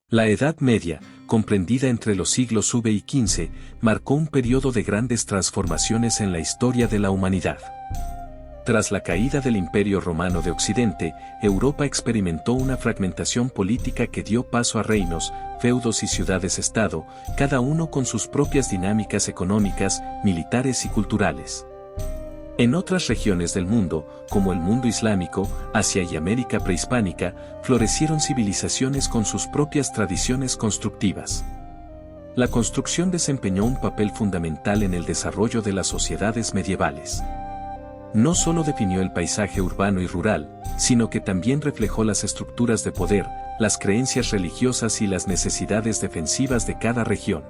La Edad Media, comprendida entre los siglos V y XV, marcó un periodo de grandes transformaciones en la historia de la humanidad. Tras la caída del Imperio Romano de Occidente, Europa experimentó una fragmentación política que dio paso a reinos, feudos y ciudades-estado, cada uno con sus propias dinámicas económicas, militares y culturales. En otras regiones del mundo, como el mundo islámico, Asia y América prehispánica, florecieron civilizaciones con sus propias tradiciones constructivas. La construcción desempeñó un papel fundamental en el desarrollo de las sociedades medievales. No solo definió el paisaje urbano y rural, sino que también reflejó las estructuras de poder, las creencias religiosas y las necesidades defensivas de cada región.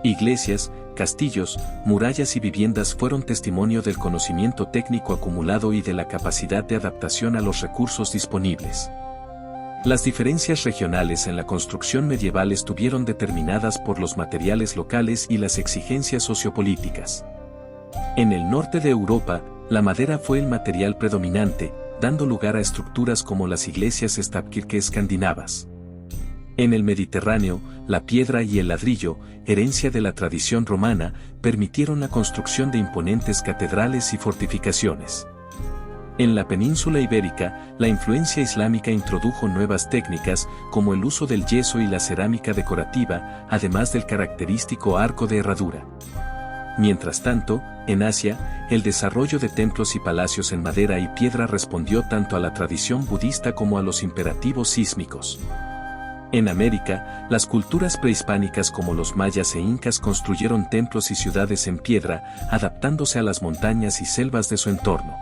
Iglesias, castillos, murallas y viviendas fueron testimonio del conocimiento técnico acumulado y de la capacidad de adaptación a los recursos disponibles. Las diferencias regionales en la construcción medieval estuvieron determinadas por los materiales locales y las exigencias sociopolíticas. En el norte de Europa, la madera fue el material predominante, dando lugar a estructuras como las iglesias stavkirke escandinavas. En el Mediterráneo, la piedra y el ladrillo, herencia de la tradición romana, permitieron la construcción de imponentes catedrales y fortificaciones. En la península ibérica, la influencia islámica introdujo nuevas técnicas, como el uso del yeso y la cerámica decorativa, además del característico arco de herradura. Mientras tanto, en Asia, el desarrollo de templos y palacios en madera y piedra respondió tanto a la tradición budista como a los imperativos sísmicos. En América, las culturas prehispánicas como los mayas e incas construyeron templos y ciudades en piedra, adaptándose a las montañas y selvas de su entorno.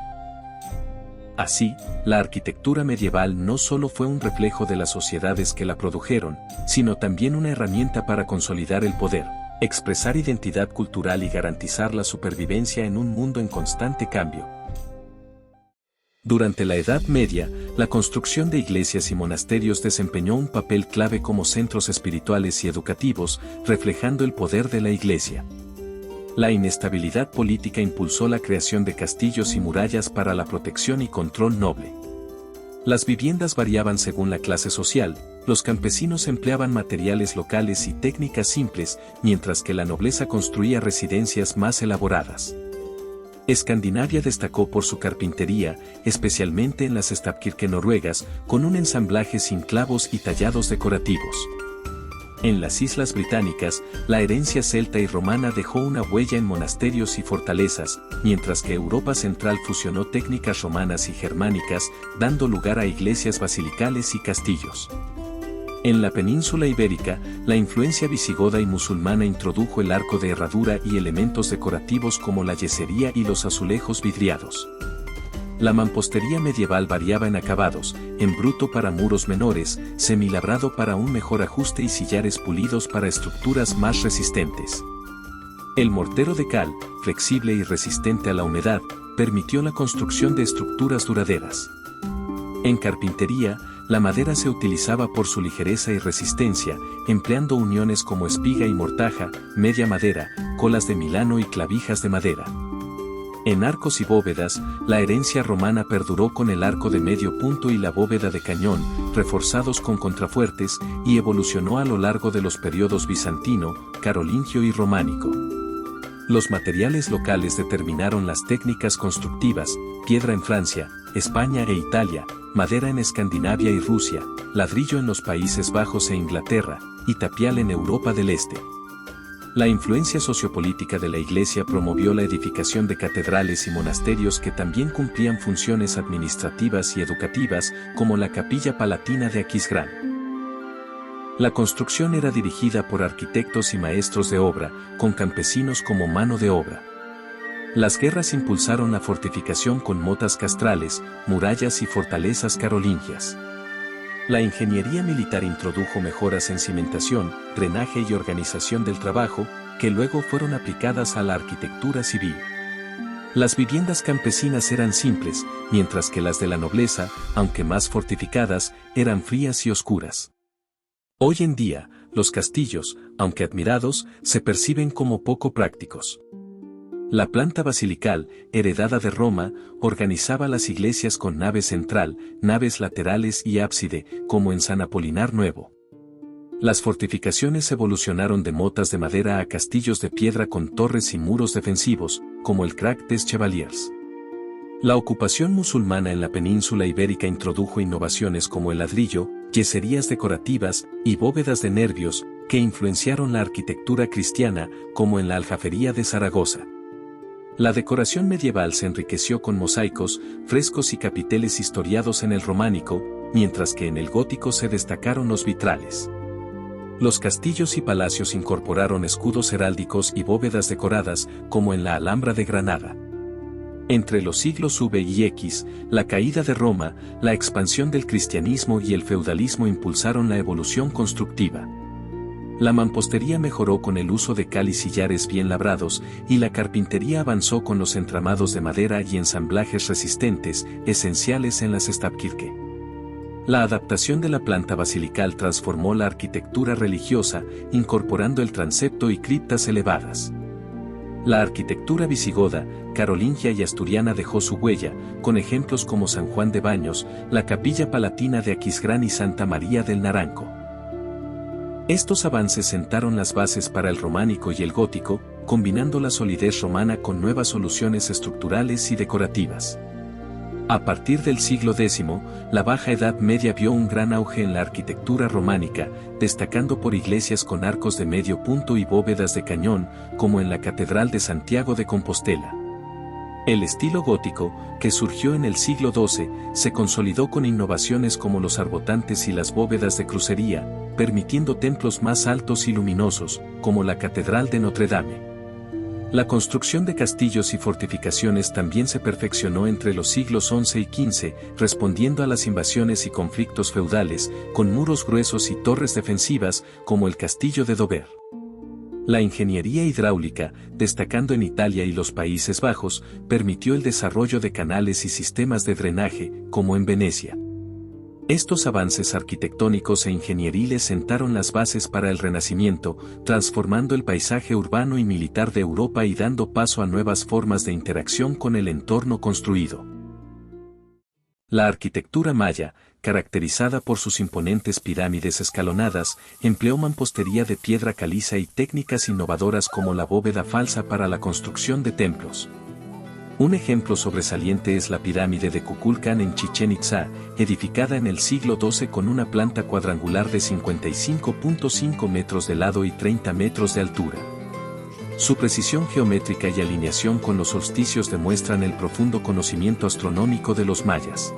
Así, la arquitectura medieval no solo fue un reflejo de las sociedades que la produjeron, sino también una herramienta para consolidar el poder, expresar identidad cultural y garantizar la supervivencia en un mundo en constante cambio. Durante la Edad Media, la construcción de iglesias y monasterios desempeñó un papel clave como centros espirituales y educativos, reflejando el poder de la Iglesia. La inestabilidad política impulsó la creación de castillos y murallas para la protección y control noble. Las viviendas variaban según la clase social, los campesinos empleaban materiales locales y técnicas simples, mientras que la nobleza construía residencias más elaboradas. Escandinavia destacó por su carpintería, especialmente en las stavkirke noruegas, con un ensamblaje sin clavos y tallados decorativos. En las islas británicas, la herencia celta y romana dejó una huella en monasterios y fortalezas, mientras que Europa Central fusionó técnicas romanas y germánicas, dando lugar a iglesias basilicales y castillos. En la península ibérica, la influencia visigoda y musulmana introdujo el arco de herradura y elementos decorativos como la yesería y los azulejos vidriados. La mampostería medieval variaba en acabados, en bruto para muros menores, semilabrado para un mejor ajuste y sillares pulidos para estructuras más resistentes. El mortero de cal, flexible y resistente a la humedad, permitió la construcción de estructuras duraderas. En carpintería, la madera se utilizaba por su ligereza y resistencia, empleando uniones como espiga y mortaja, media madera, colas de Milano y clavijas de madera. En arcos y bóvedas, la herencia romana perduró con el arco de medio punto y la bóveda de cañón, reforzados con contrafuertes, y evolucionó a lo largo de los periodos bizantino, carolingio y románico. Los materiales locales determinaron las técnicas constructivas: piedra en Francia, España e Italia, madera en Escandinavia y Rusia, ladrillo en los Países Bajos e Inglaterra, y tapial en Europa del Este. La influencia sociopolítica de la Iglesia promovió la edificación de catedrales y monasterios que también cumplían funciones administrativas y educativas, como la Capilla Palatina de Aquisgrán. La construcción era dirigida por arquitectos y maestros de obra, con campesinos como mano de obra. Las guerras impulsaron la fortificación con motas castrales, murallas y fortalezas carolingias. La ingeniería militar introdujo mejoras en cimentación, drenaje y organización del trabajo, que luego fueron aplicadas a la arquitectura civil. Las viviendas campesinas eran simples, mientras que las de la nobleza, aunque más fortificadas, eran frías y oscuras. Hoy en día, los castillos, aunque admirados, se perciben como poco prácticos. La planta basilical, heredada de Roma, organizaba las iglesias con nave central, naves laterales y ábside, como en San Apolinar Nuevo. Las fortificaciones evolucionaron de motas de madera a castillos de piedra con torres y muros defensivos, como el Crac des Chevaliers. La ocupación musulmana en la península ibérica introdujo innovaciones como el ladrillo, yeserías decorativas y bóvedas de nervios, que influenciaron la arquitectura cristiana, como en la Aljafería de Zaragoza. La decoración medieval se enriqueció con mosaicos, frescos y capiteles historiados en el románico, mientras que en el gótico se destacaron los vitrales. Los castillos y palacios incorporaron escudos heráldicos y bóvedas decoradas, como en la Alhambra de Granada. Entre los siglos V y X, la caída de Roma, la expansión del cristianismo y el feudalismo impulsaron la evolución constructiva. La mampostería mejoró con el uso de cal y sillares bien labrados, y la carpintería avanzó con los entramados de madera y ensamblajes resistentes, esenciales en las Stavkirke. La adaptación de la planta basilical transformó la arquitectura religiosa, incorporando el transepto y criptas elevadas. La arquitectura visigoda, carolingia y asturiana dejó su huella, con ejemplos como San Juan de Baños, la Capilla Palatina de Aquisgrán y Santa María del Naranco. Estos avances sentaron las bases para el románico y el gótico, combinando la solidez romana con nuevas soluciones estructurales y decorativas. A partir del siglo X, la Baja Edad Media vio un gran auge en la arquitectura románica, destacando por iglesias con arcos de medio punto y bóvedas de cañón, como en la Catedral de Santiago de Compostela. El estilo gótico, que surgió en el siglo XII, se consolidó con innovaciones como los arbotantes y las bóvedas de crucería, permitiendo templos más altos y luminosos, como la Catedral de Notre Dame. La construcción de castillos y fortificaciones también se perfeccionó entre los siglos XI y XV, respondiendo a las invasiones y conflictos feudales, con muros gruesos y torres defensivas, como el Castillo de Dover. La ingeniería hidráulica, destacando en Italia y los Países Bajos, permitió el desarrollo de canales y sistemas de drenaje, como en Venecia. Estos avances arquitectónicos e ingenieriles sentaron las bases para el Renacimiento, transformando el paisaje urbano y militar de Europa y dando paso a nuevas formas de interacción con el entorno construido. La arquitectura maya, caracterizada por sus imponentes pirámides escalonadas, empleó mampostería de piedra caliza y técnicas innovadoras como la bóveda falsa para la construcción de templos. Un ejemplo sobresaliente es la pirámide de Kukulcán en Chichén Itzá, edificada en el siglo XII con una planta cuadrangular de 55.5 metros de lado y 30 metros de altura. Su precisión geométrica y alineación con los solsticios demuestran el profundo conocimiento astronómico de los mayas.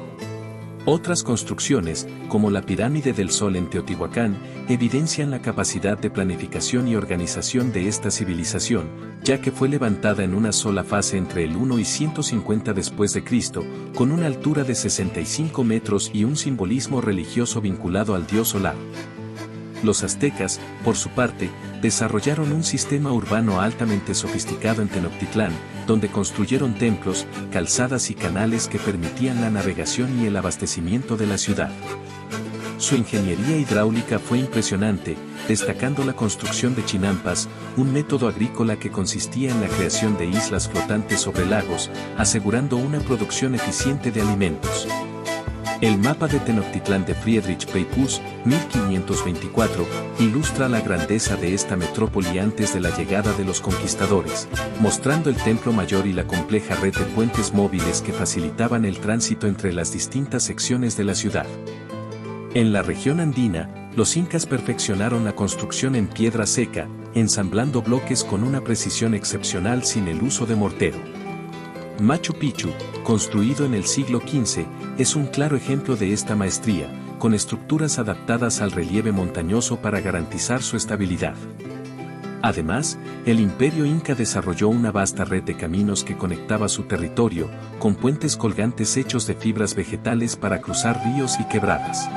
Otras construcciones, como la Pirámide del Sol en Teotihuacán, evidencian la capacidad de planificación y organización de esta civilización, ya que fue levantada en una sola fase entre el 1 y 150 después de Cristo, con una altura de 65 metros y un simbolismo religioso vinculado al dios solar. Los aztecas, por su parte, desarrollaron un sistema urbano altamente sofisticado en Tenochtitlán, donde construyeron templos, calzadas y canales que permitían la navegación y el abastecimiento de la ciudad. Su ingeniería hidráulica fue impresionante, destacando la construcción de chinampas, un método agrícola que consistía en la creación de islas flotantes sobre lagos, asegurando una producción eficiente de alimentos. El mapa de Tenochtitlán de Friedrich Pepus, 1524, ilustra la grandeza de esta metrópoli antes de la llegada de los conquistadores, mostrando el templo mayor y la compleja red de puentes móviles que facilitaban el tránsito entre las distintas secciones de la ciudad. En la región andina, los incas perfeccionaron la construcción en piedra seca, ensamblando bloques con una precisión excepcional sin el uso de mortero. Machu Picchu, construido en el siglo XV, es un claro ejemplo de esta maestría, con estructuras adaptadas al relieve montañoso para garantizar su estabilidad. Además, el Imperio Inca desarrolló una vasta red de caminos que conectaba su territorio, con puentes colgantes hechos de fibras vegetales para cruzar ríos y quebradas.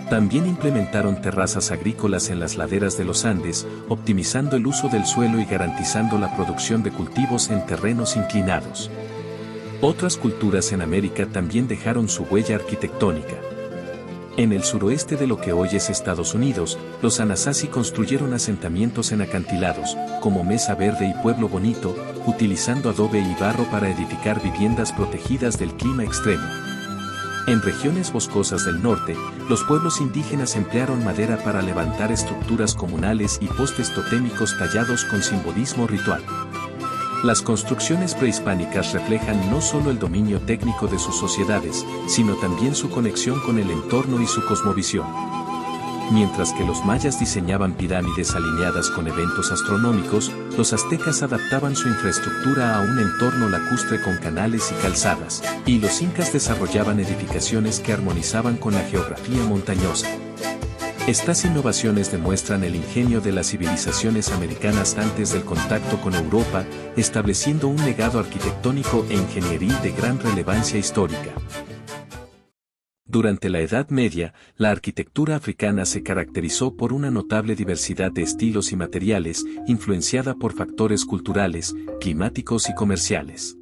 También implementaron terrazas agrícolas en las laderas de los Andes, optimizando el uso del suelo y garantizando la producción de cultivos en terrenos inclinados. Otras culturas en América también dejaron su huella arquitectónica. En el suroeste de lo que hoy es Estados Unidos, los Anasazi construyeron asentamientos en acantilados, como Mesa Verde y Pueblo Bonito, utilizando adobe y barro para edificar viviendas protegidas del clima extremo. En regiones boscosas del norte, los pueblos indígenas emplearon madera para levantar estructuras comunales y postes totémicos tallados con simbolismo ritual. Las construcciones prehispánicas reflejan no solo el dominio técnico de sus sociedades, sino también su conexión con el entorno y su cosmovisión. Mientras que los mayas diseñaban pirámides alineadas con eventos astronómicos, los aztecas adaptaban su infraestructura a un entorno lacustre con canales y calzadas, y los incas desarrollaban edificaciones que armonizaban con la geografía montañosa. Estas innovaciones demuestran el ingenio de las civilizaciones americanas antes del contacto con Europa, estableciendo un legado arquitectónico e ingenieril de gran relevancia histórica. Durante la Edad Media, la arquitectura africana se caracterizó por una notable diversidad de estilos y materiales, influenciada por factores culturales, climáticos y comerciales.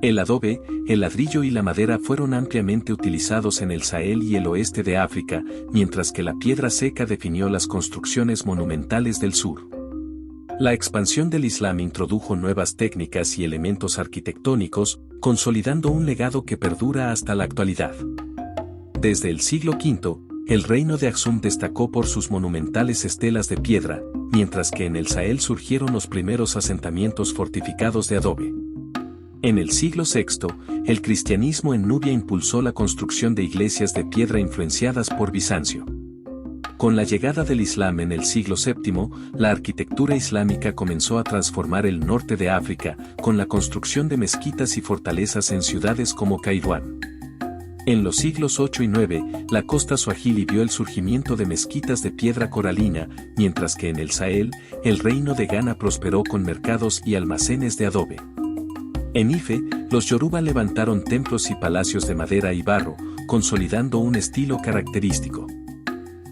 El adobe, el ladrillo y la madera fueron ampliamente utilizados en el Sahel y el oeste de África, mientras que la piedra seca definió las construcciones monumentales del sur. La expansión del Islam introdujo nuevas técnicas y elementos arquitectónicos, consolidando un legado que perdura hasta la actualidad. Desde el siglo V, el reino de Aksum destacó por sus monumentales estelas de piedra, mientras que en el Sahel surgieron los primeros asentamientos fortificados de adobe. En el siglo VI, el cristianismo en Nubia impulsó la construcción de iglesias de piedra influenciadas por Bizancio. Con la llegada del Islam en el siglo VII, la arquitectura islámica comenzó a transformar el norte de África, con la construcción de mezquitas y fortalezas en ciudades como Kairouan. En los siglos VIII y IX, la costa suajili vio el surgimiento de mezquitas de piedra coralina, mientras que en el Sahel, el reino de Ghana prosperó con mercados y almacenes de adobe. En Ife, los Yoruba levantaron templos y palacios de madera y barro, consolidando un estilo característico.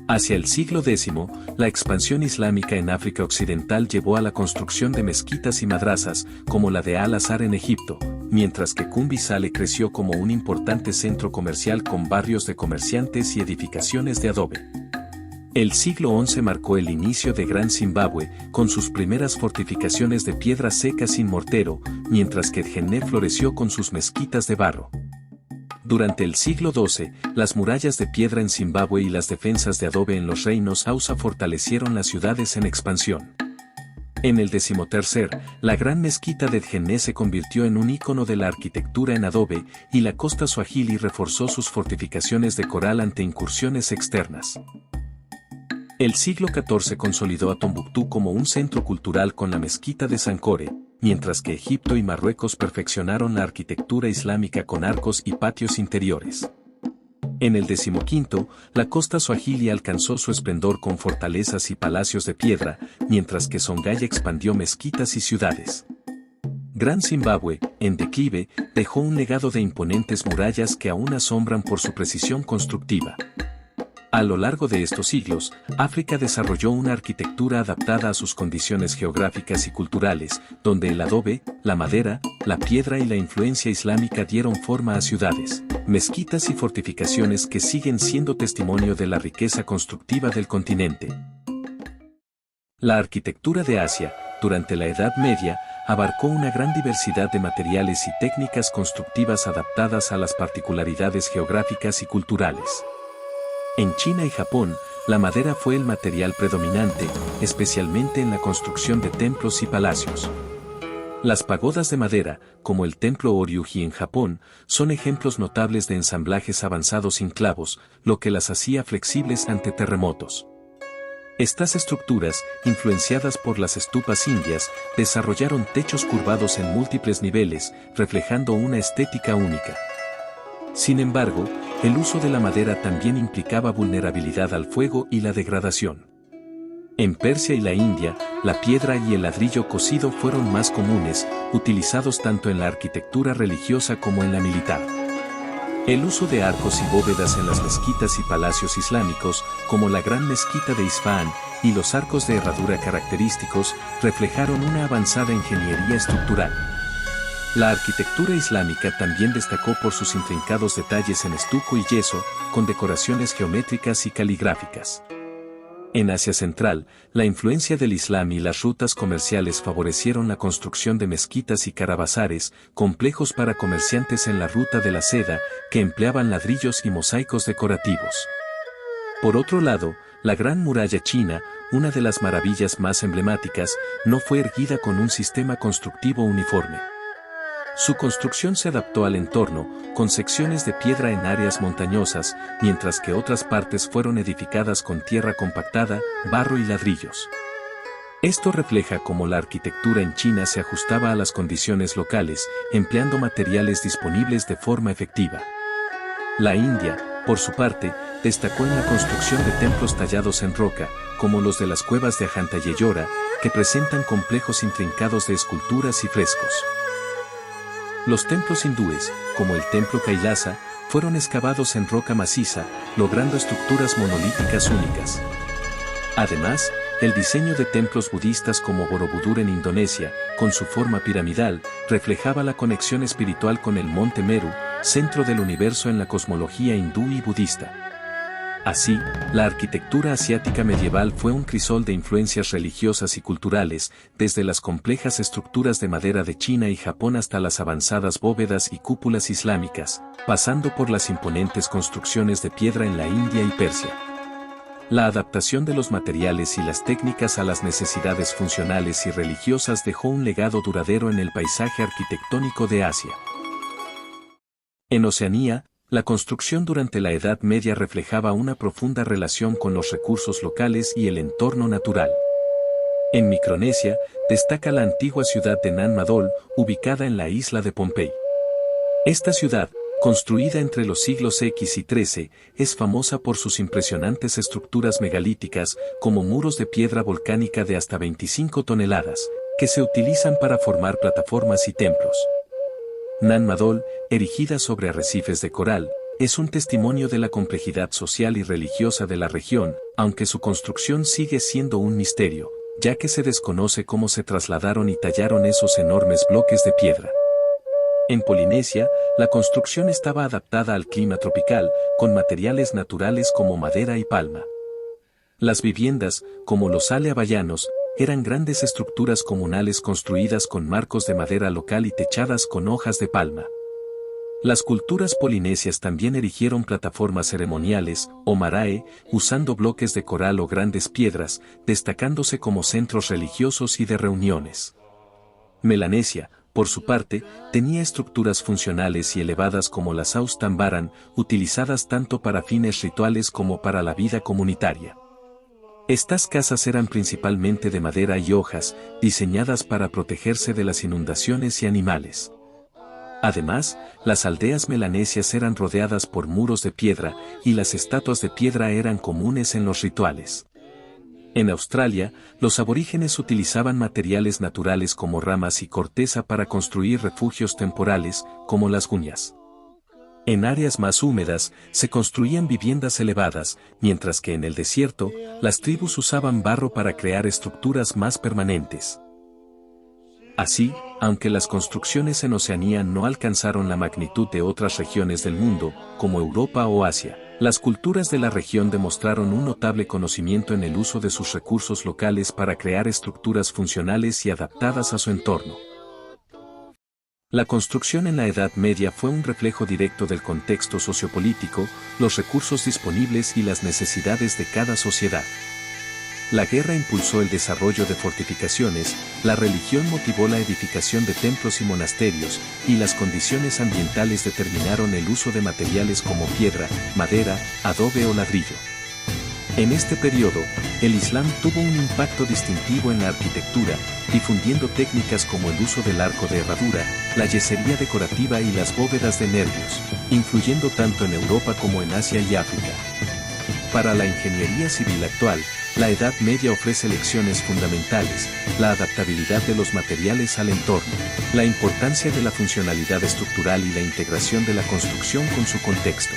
Hacia el siglo X, la expansión islámica en África Occidental llevó a la construcción de mezquitas y madrasas, como la de Al-Azhar en Egipto, mientras que Kumbi Sale creció como un importante centro comercial con barrios de comerciantes y edificaciones de adobe. El siglo XI marcó el inicio de Gran Zimbabue, con sus primeras fortificaciones de piedra seca sin mortero, mientras que Djenné floreció con sus mezquitas de barro. Durante el siglo XII, las murallas de piedra en Zimbabue y las defensas de adobe en los reinos Hausa fortalecieron las ciudades en expansión. En el XIII, la gran mezquita de Djenné se convirtió en un ícono de la arquitectura en adobe, y la costa suajili reforzó sus fortificaciones de coral ante incursiones externas. El siglo XIV consolidó a Tombuctú como un centro cultural con la mezquita de Sankore, mientras que Egipto y Marruecos perfeccionaron la arquitectura islámica con arcos y patios interiores. En el XV, la costa suajili alcanzó su esplendor con fortalezas y palacios de piedra, mientras que Songhai expandió mezquitas y ciudades. Gran Zimbabue, en declive, dejó un legado de imponentes murallas que aún asombran por su precisión constructiva. A lo largo de estos siglos, África desarrolló una arquitectura adaptada a sus condiciones geográficas y culturales, donde el adobe, la madera, la piedra y la influencia islámica dieron forma a ciudades, mezquitas y fortificaciones que siguen siendo testimonio de la riqueza constructiva del continente. La arquitectura de Asia, durante la Edad Media, abarcó una gran diversidad de materiales y técnicas constructivas adaptadas a las particularidades geográficas y culturales. En China y Japón, la madera fue el material predominante, especialmente en la construcción de templos y palacios. Las pagodas de madera, como el templo Oryuji en Japón, son ejemplos notables de ensamblajes avanzados sin clavos, lo que las hacía flexibles ante terremotos. Estas estructuras, influenciadas por las estupas indias, desarrollaron techos curvados en múltiples niveles, reflejando una estética única. Sin embargo, el uso de la madera también implicaba vulnerabilidad al fuego y la degradación. En Persia y la India, la piedra y el ladrillo cocido fueron más comunes, utilizados tanto en la arquitectura religiosa como en la militar. El uso de arcos y bóvedas en las mezquitas y palacios islámicos, como la Gran Mezquita de Isfahán, y los arcos de herradura característicos, reflejaron una avanzada ingeniería estructural. La arquitectura islámica también destacó por sus intrincados detalles en estuco y yeso, con decoraciones geométricas y caligráficas. En Asia Central, la influencia del Islam y las rutas comerciales favorecieron la construcción de mezquitas y caravansares, complejos para comerciantes en la ruta de la seda, que empleaban ladrillos y mosaicos decorativos. Por otro lado, la Gran Muralla China, una de las maravillas más emblemáticas, no fue erguida con un sistema constructivo uniforme. Su construcción se adaptó al entorno, con secciones de piedra en áreas montañosas, mientras que otras partes fueron edificadas con tierra compactada, barro y ladrillos. Esto refleja cómo la arquitectura en China se ajustaba a las condiciones locales, empleando materiales disponibles de forma efectiva. La India, por su parte, destacó en la construcción de templos tallados en roca, como los de las cuevas de Ajanta y Ellora, que presentan complejos intrincados de esculturas y frescos. Los templos hindúes, como el templo Kailasa, fueron excavados en roca maciza, logrando estructuras monolíticas únicas. Además, el diseño de templos budistas como Borobudur en Indonesia, con su forma piramidal, reflejaba la conexión espiritual con el monte Meru, centro del universo en la cosmología hindú y budista. Así, la arquitectura asiática medieval fue un crisol de influencias religiosas y culturales, desde las complejas estructuras de madera de China y Japón hasta las avanzadas bóvedas y cúpulas islámicas, pasando por las imponentes construcciones de piedra en la India y Persia. La adaptación de los materiales y las técnicas a las necesidades funcionales y religiosas dejó un legado duradero en el paisaje arquitectónico de Asia. En Oceanía, la construcción durante la Edad Media reflejaba una profunda relación con los recursos locales y el entorno natural. En Micronesia, destaca la antigua ciudad de Nan Madol, ubicada en la isla de Pompey. Esta ciudad, construida entre los siglos X y XIII, es famosa por sus impresionantes estructuras megalíticas, como muros de piedra volcánica de hasta 25 toneladas, que se utilizan para formar plataformas y templos. Nan Madol, erigida sobre arrecifes de coral, es un testimonio de la complejidad social y religiosa de la región, aunque su construcción sigue siendo un misterio, ya que se desconoce cómo se trasladaron y tallaron esos enormes bloques de piedra. En Polinesia, la construcción estaba adaptada al clima tropical, con materiales naturales como madera y palma. Las viviendas, como los ale hawaianos, eran grandes estructuras comunales construidas con marcos de madera local y techadas con hojas de palma. Las culturas polinesias también erigieron plataformas ceremoniales, o marae, usando bloques de coral o grandes piedras, destacándose como centros religiosos y de reuniones. Melanesia, por su parte, tenía estructuras funcionales y elevadas como las Aus Tambaran, utilizadas tanto para fines rituales como para la vida comunitaria. Estas casas eran principalmente de madera y hojas, diseñadas para protegerse de las inundaciones y animales. Además, las aldeas melanesias eran rodeadas por muros de piedra, y las estatuas de piedra eran comunes en los rituales. En Australia, los aborígenes utilizaban materiales naturales como ramas y corteza para construir refugios temporales, como las guñas. En áreas más húmedas, se construían viviendas elevadas, mientras que en el desierto, las tribus usaban barro para crear estructuras más permanentes. Así, aunque las construcciones en Oceanía no alcanzaron la magnitud de otras regiones del mundo, como Europa o Asia, las culturas de la región demostraron un notable conocimiento en el uso de sus recursos locales para crear estructuras funcionales y adaptadas a su entorno. La construcción en la Edad Media fue un reflejo directo del contexto sociopolítico, los recursos disponibles y las necesidades de cada sociedad. La guerra impulsó el desarrollo de fortificaciones, la religión motivó la edificación de templos y monasterios, y las condiciones ambientales determinaron el uso de materiales como piedra, madera, adobe o ladrillo. En este periodo, el Islam tuvo un impacto distintivo en la arquitectura, difundiendo técnicas como el uso del arco de herradura, la yesería decorativa y las bóvedas de nervios, influyendo tanto en Europa como en Asia y África. Para la ingeniería civil actual, la Edad Media ofrece lecciones fundamentales, la adaptabilidad de los materiales al entorno, la importancia de la funcionalidad estructural y la integración de la construcción con su contexto.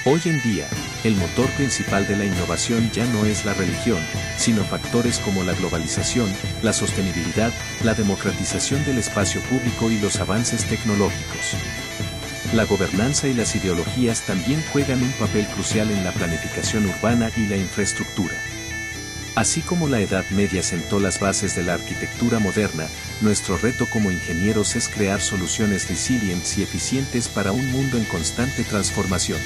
Hoy en día, el motor principal de la innovación ya no es la religión, sino factores como la globalización, la sostenibilidad, la democratización del espacio público y los avances tecnológicos. La gobernanza y las ideologías también juegan un papel crucial en la planificación urbana y la infraestructura. Así como la Edad Media sentó las bases de la arquitectura moderna, nuestro reto como ingenieros es crear soluciones resilientes y eficientes para un mundo en constante transformación.